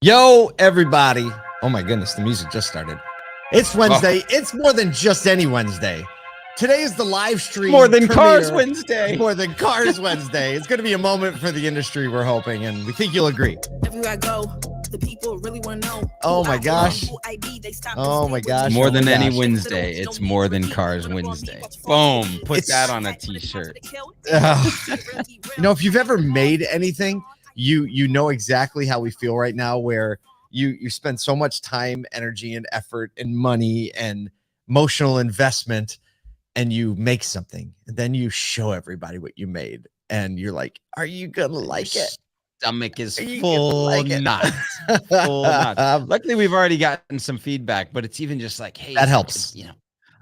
Yo, everybody. Oh my goodness, the music just started. It's Wednesday. Oh. It's more than just any Wednesday. Today is the live stream. More than Cars Wednesday. More than Cars Wednesday. It's going to be a moment for the industry, we're hoping, and we think you'll agree. Everywhere I go, the people really want to know. Oh my gosh. Oh my gosh. More than any Wednesday, it's more than Cars Wednesday. Boom. Put that on a t-shirt. You know, if you've ever made anything, you know exactly how we feel right now, where you spend so much time, energy, and effort and money and emotional investment, and you make something, and then you show everybody what you made, and you're like, are you gonna like it? Stomach is full nuts. Full nuts. Luckily, we've already gotten some feedback, but it's even just like, hey, that helps. You know,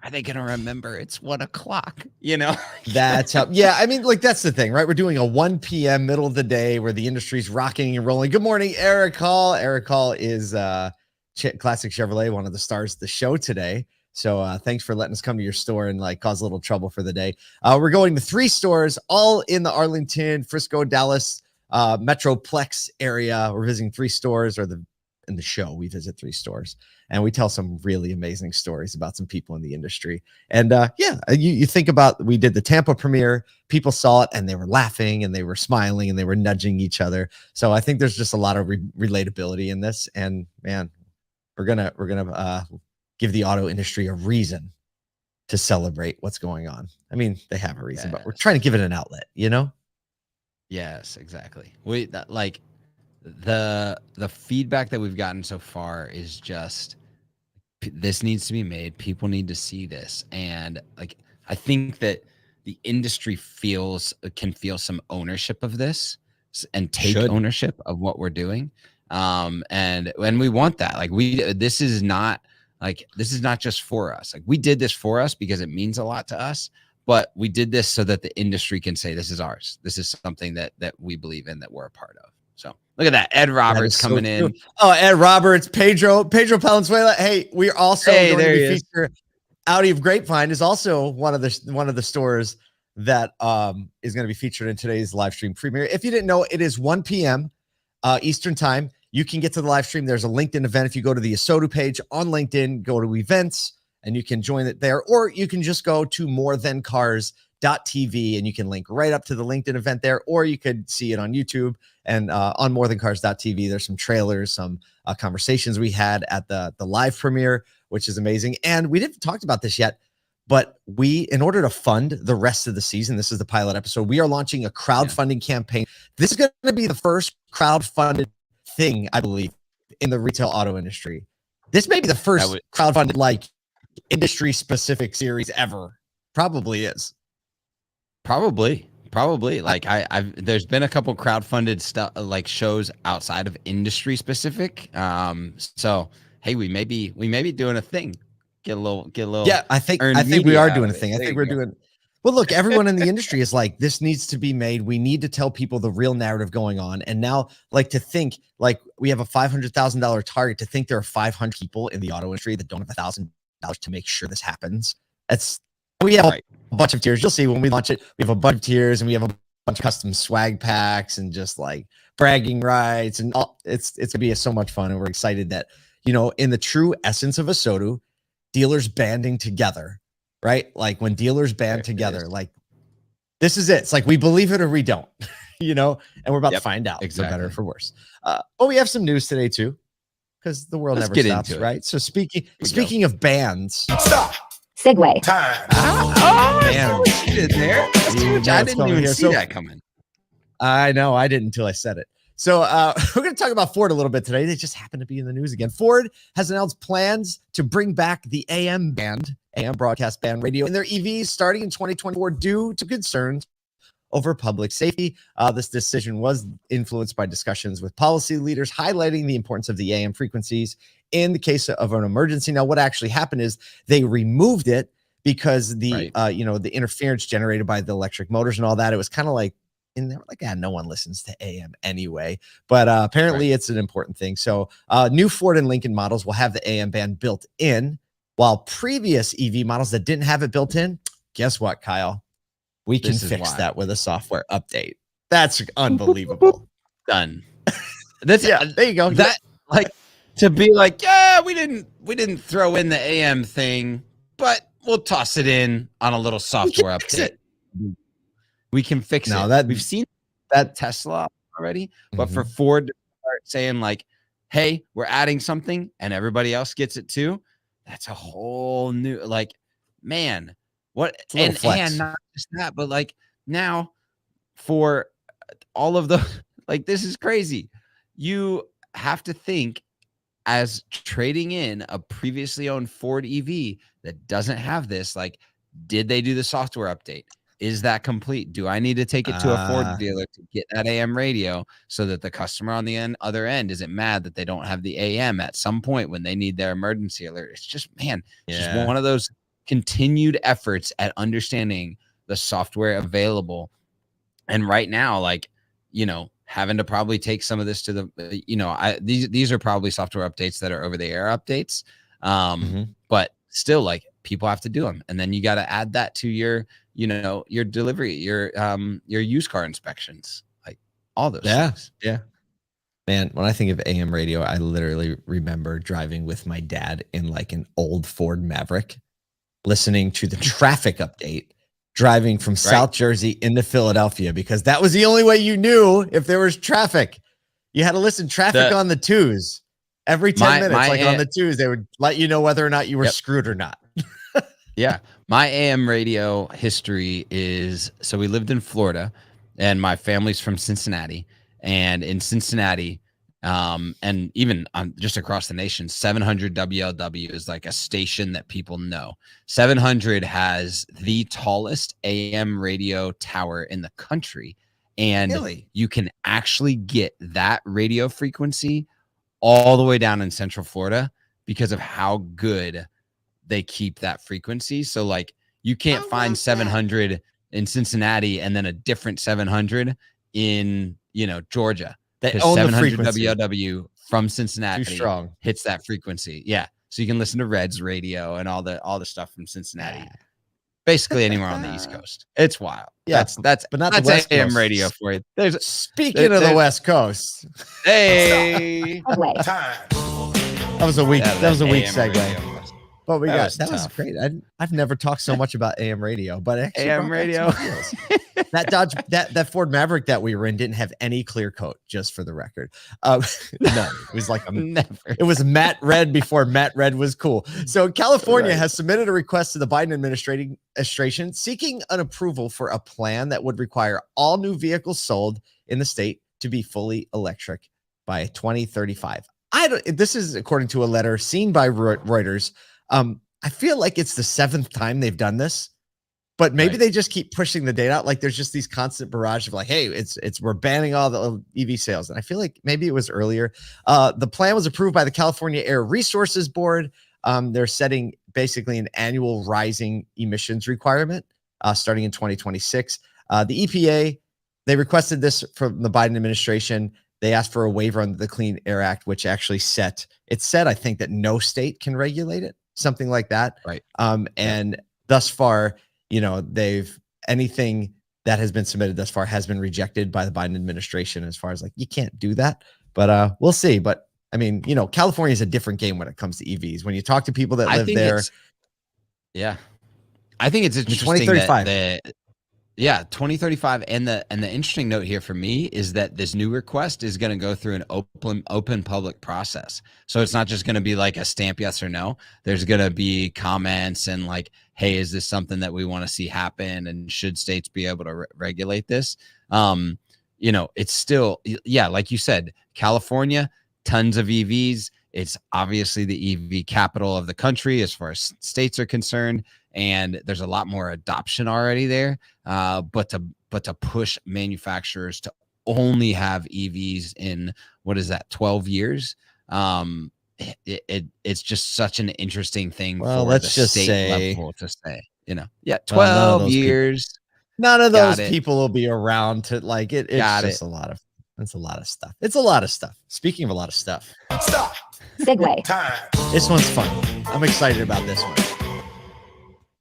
are they gonna remember it's 1 o'clock? You know, that's how. Yeah, I mean, like, that's the thing, right? We're doing a 1 p.m. middle of the day where the industry's rocking and rolling. Good morning, Eric Hall. Eric Hall is Classic Chevrolet, one of the stars of the show today. So thanks for letting us come to your store and like cause a little trouble for the day. We're going to 3 stores, all in the Arlington, Frisco, Dallas Metroplex area. We're visiting 3 stores, or in the show we visit 3 stores, and we tell some really amazing stories about some people in the industry. And you think about, we did the Tampa premiere, people saw it and they were laughing and they were smiling and they were nudging each other. So I think there's just a lot of relatability in this, and man, we're gonna give the auto industry a reason to celebrate what's going on. I mean, they have a reason, but we're trying to give it an outlet, you know? Yes, exactly. Like the feedback that we've gotten so far is just, this needs to be made. People need to see this. And like, I think that the industry can feel some ownership of this and take ownership of what we're doing. And we want that. Like, this is not just for us. Like, we did this for us because it means a lot to us, but we did this so that the industry can say, this is ours. This is something that we believe in, that we're a part of. So look at that. Ed Roberts coming in. Oh, Ed Roberts, Pedro Palenzuela. Hey, we're also going to feature Audi of Grapevine is also one of the stores that is going to be featured in today's live stream premiere. If you didn't know, it is 1 p.m. Eastern time. You can get to the live stream. There's a LinkedIn event. If you go to the Asodu page on LinkedIn, go to events, and you can join it there. Or you can just go to morethancars.tv, and you can link right up to the LinkedIn event there. Or you could see it on YouTube and on morethancars.tv. There's some trailers, some conversations we had at the live premiere, which is amazing. And we didn't talk about this yet, but in order to fund the rest of the season, this is the pilot episode, we are launching a crowdfunding campaign. This is going to be the first crowdfunded thing, I believe, in the retail auto industry. This may be the first crowdfunded like industry specific series ever. Probably is. Probably. Like there's been a couple crowdfunded stuff, like shows outside of industry specific. So hey, we may be doing a thing. Get a little. Yeah, I think we are doing a thing. I think we're doing. Well, look, everyone in the industry is like, this needs to be made. We need to tell people the real narrative going on. And now, like, to think, like, we have a $500,000 target, to think there are 500 people in the auto industry that don't have $1,000 to make sure this happens. We have a bunch of tiers. You'll see when we launch it, we have a bunch of tiers, and we have a bunch of custom swag packs and just like bragging rights, and all. It's gonna be so much fun. And we're excited that, you know, in the true essence of Asodu, dealers banding together. Right? Like, when dealers band together, like, this is it. It's like, we believe it or we don't, you know, and we're about to find out, for better or for worse. But we have some news today too, because the world never stops, right? So speaking of bands, stop. Segue. Time. She did there. I didn't even see that coming. I know, I didn't until I said it. So we're going to talk about Ford a little bit today. They just happen to be in the news again. Ford has announced plans to bring back the AM broadcast band radio in their EVs starting in 2024 due to concerns over public safety. This decision was influenced by discussions with policy leaders highlighting the importance of the AM frequencies in the case of an emergency. Now, what actually happened is they removed it because the interference generated by the electric motors and all that, it was kind of like, and they were like, no one listens to AM anyway. But apparently it's an important thing. So new Ford and Lincoln models will have the AM band built in, while previous EV models that didn't have it built in, guess what, Kyle? We can fix that with a software update. That's unbelievable. Done. There you go. like to be like, yeah, we didn't throw in the AM thing, but we'll toss it in on a little software update. We can fix No, it. that We've seen that Tesla already, but for Mhm. Ford to start saying like, hey, we're adding something and everybody else gets it too, that's a whole new, like, man, what? It's a little flex. And not just that, but like now for all of the like, this is crazy. You have to think as trading in a previously owned Ford EV that doesn't have this, like, did they do the software update? Is that complete? Do I need to take it to a Ford dealer to get that AM radio so that the customer on the other end isn't mad that they don't have the AM at some point when they need their emergency alert? It's just, man, it's just one of those continued efforts at understanding the software available. And right now, like, having to probably take some of this to the, these are probably software updates that are over the air updates. But still, like, people have to do them. And then you got to add that to your delivery, your used car inspections, like all those things. Yeah. Man, when I think of AM radio, I literally remember driving with my dad in like an old Ford Maverick, listening to the traffic update, driving from South Jersey into Philadelphia, because that was the only way you knew if there was traffic. You had to listen traffic on the twos every 10 minutes. Like on the twos, they would let you know whether or not you were screwed or not. Yeah. My AM radio history is, so we lived in Florida and my family's from Cincinnati, and in Cincinnati, and even just across the nation, 700 WLW is like a station that people know. 700 has the tallest AM radio tower in the country. And you can actually get that radio frequency all the way down in Central Florida because of how good they keep that frequency. So like you can't find 700 in Cincinnati and then a different 700 in, Georgia. They own the 700 frequency. WLW from Cincinnati Too strong. hits that frequency. Yeah. So you can listen to Red's radio and all the stuff from Cincinnati. Basically anywhere on the East Coast. It's wild. Yeah, that's but not the West AM Coast. radio for you. Speaking of the West Coast. Hey. That was a weak segue. But we got that was great. I've never talked so much about AM radio, but actually AM radio. that Ford Maverick that we were in didn't have any clear coat, just for the record. No, it was like it was matte red before matte red was cool. So California has submitted a request to the Biden administration seeking an approval for a plan that would require all new vehicles sold in the state to be fully electric by 2035. This is according to a letter seen by Reuters. I feel like it's the 7th time they've done this, but maybe they just keep pushing the date out. Like there's just these constant barrage of like, hey, we're banning all the EV sales. And I feel like maybe it was earlier. The plan was approved by the California Air Resources Board. They're setting basically an annual rising emissions requirement starting in 2026. The EPA, they requested this from the Biden administration. They asked for a waiver under the Clean Air Act, which actually said, I think, that no state can regulate it, something like that. Right. And thus far, anything that has been submitted thus far has been rejected by the Biden administration as far as like, you can't do that. But we'll see. But I mean, California is a different game when it comes to EVs. When you talk to people that live there. I think it's interesting 2035. 2035. And the interesting note here for me is that this new request is going to go through an open public process. So it's not just going to be like a stamp yes or no. There's going to be comments and like, hey, is this something that we want to see happen? And should states be able to regulate this? It's still, like you said, California, tons of EVs. It's obviously the EV capital of the country as far as states are concerned. And there's a lot more adoption already there. But to push manufacturers to only have EVs in, 12 years? It's just such an interesting thing for the state level to say, 12 years. None of those people will be around to like it. It's just a lot of stuff. It's a lot of stuff. Speaking of a lot of stuff. Stop. Segue. Time. This one's fun. I'm excited about this one.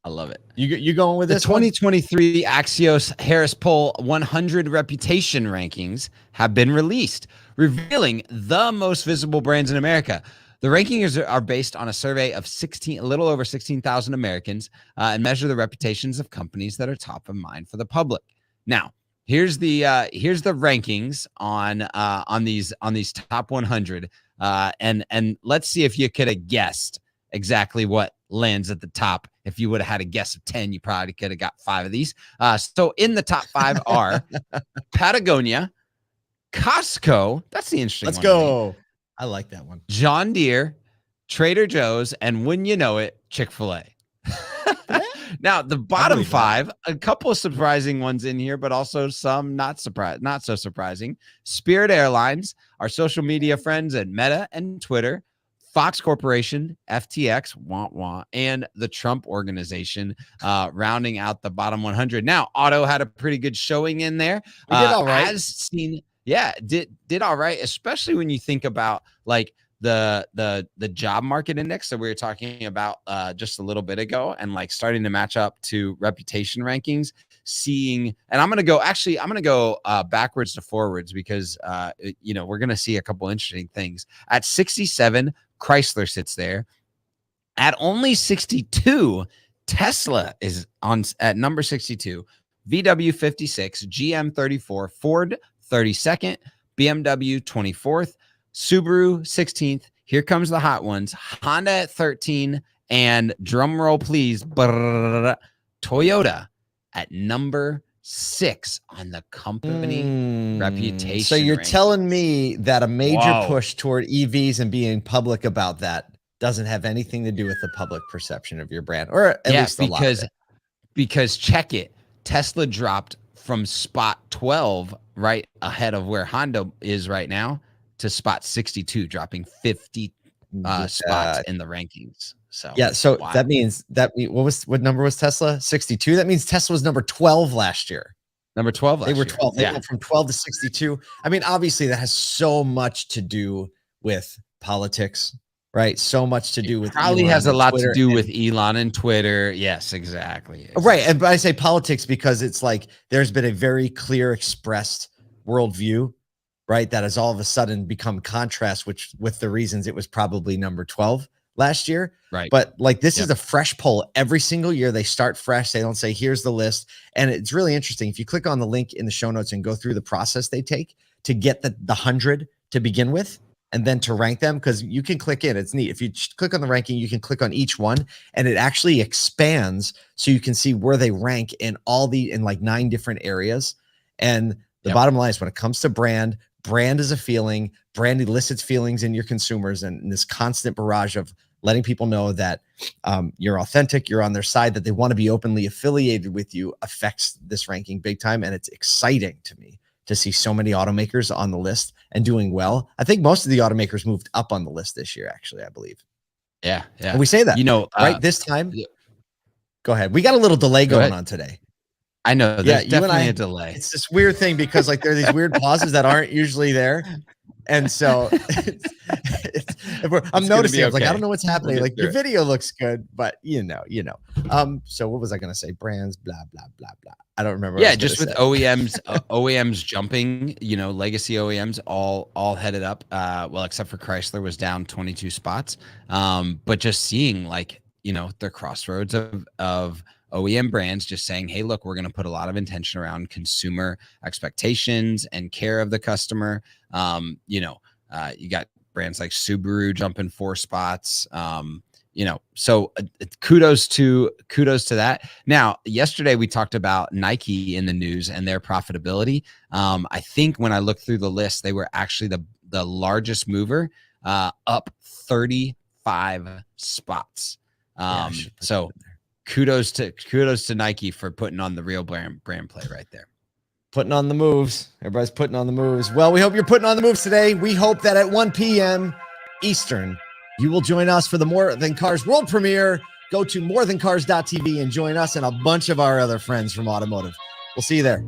I love it. You going with The this 2023 Axios Harris poll 100 reputation rankings have been released. revealing the most visible brands in America. The rankings are based on a survey of a little over 16,000 Americans, and measure the reputations of companies that are top of mind for the public. Now, here's the rankings on these top 100, and let's see if you could have guessed exactly what lands at the top. If you would have had a guess of 10, you probably could have got 5 of these. So in the top 5 are Patagonia, Costco. That's the interesting one. Let's go. I like that one. John Deere, Trader Joe's, and when you know it, Chick-fil-A. Now, the bottom 5, a couple of surprising ones in here, but also some not so surprising. Spirit Airlines, our social media friends at Meta and Twitter, Fox Corporation, FTX, and the Trump Organization, rounding out the bottom 100. Now, auto had a pretty good showing in there. We did all right. As seen. Yeah, did all right, especially when you think about like the job market index that we were talking about just a little bit ago, and like starting to match up to reputation rankings. Seeing, and I'm gonna go backwards to forwards because we're gonna see a couple interesting things. At 67, Chrysler sits there. At only 62, Tesla is at number 62. VW 56, GM 34, Ford 32nd, BMW 24th, Subaru 16th. Here comes the hot ones. Honda at 13, and drum roll please, Toyota at number 6 on the company reputation. So you're ranking. telling me that a major push toward EVs and being public about that doesn't have anything to do with the public perception of your brand, or at least a lot of it. Because check it, Tesla dropped from spot 12, right ahead of where Honda is right now, to spot 62, dropping 50 spots in the rankings. So yeah, so that means what number was Tesla? 62. That means Tesla was number 12 last year. Number 12 last year. They were 12. They went from 12 to 62. I mean, obviously that has so much to do with politics, right? So much to do with probably has a lot to do with Elon and Twitter. Yes, exactly. Right. And but I say politics because it's like there's been a very clear expressed worldview, right? That has all of a sudden become contrast, with the reasons it was probably number 12 last year. Right. But like this is a fresh poll every single year. They start fresh. They don't say, here's the list. And it's really interesting. If you click on the link in the show notes and go through the process they take to get the 100 to begin with, and then to rank them, because you can click in. It's neat. If you click on the ranking, you can click on each one, and it actually expands so you can see where they rank in like 9 different areas. And the bottom line is, when it comes to brand is a feeling. Brand elicits feelings in your consumers, and this constant barrage of letting people know that you're authentic, you're on their side, that they want to be openly affiliated with you affects this ranking big time. And it's exciting to me to see so many automakers on the list and doing well. I think most of the automakers moved up on the list this year, actually, I believe. Yeah. Yeah. And we say that, right? This time, go ahead. We got a little delay going on today. I know. There's definitely a delay. It's this weird thing because like there are these weird pauses that aren't usually there. And so I'm noticing, I was like, I don't know what's happening. Like your video looks good, but you know. So what was I going to say? Brands, blah, blah, blah, blah. I don't remember. Yeah. Just with OEMs, OEMs jumping, legacy OEMs all headed up. Well, except for Chrysler was down 22 spots. But just seeing like, the crossroads of OEM brands just saying, hey, look, we're going to put a lot of intention around consumer expectations and care of the customer. You got brands like Subaru jumping 4 spots. So kudos to that. Now, yesterday we talked about Nike in the news and their profitability. I think when I looked through the list, they were actually the largest mover, up 35 spots. So kudos to Nike for putting on the real brand play right there. Putting on the moves. Everybody's putting on the moves. Well, we hope you're putting on the moves today. We hope that at 1 p.m. Eastern, you will join us for the More Than Cars world premiere. Go to morethancars.tv and join us and a bunch of our other friends from automotive. We'll see you there.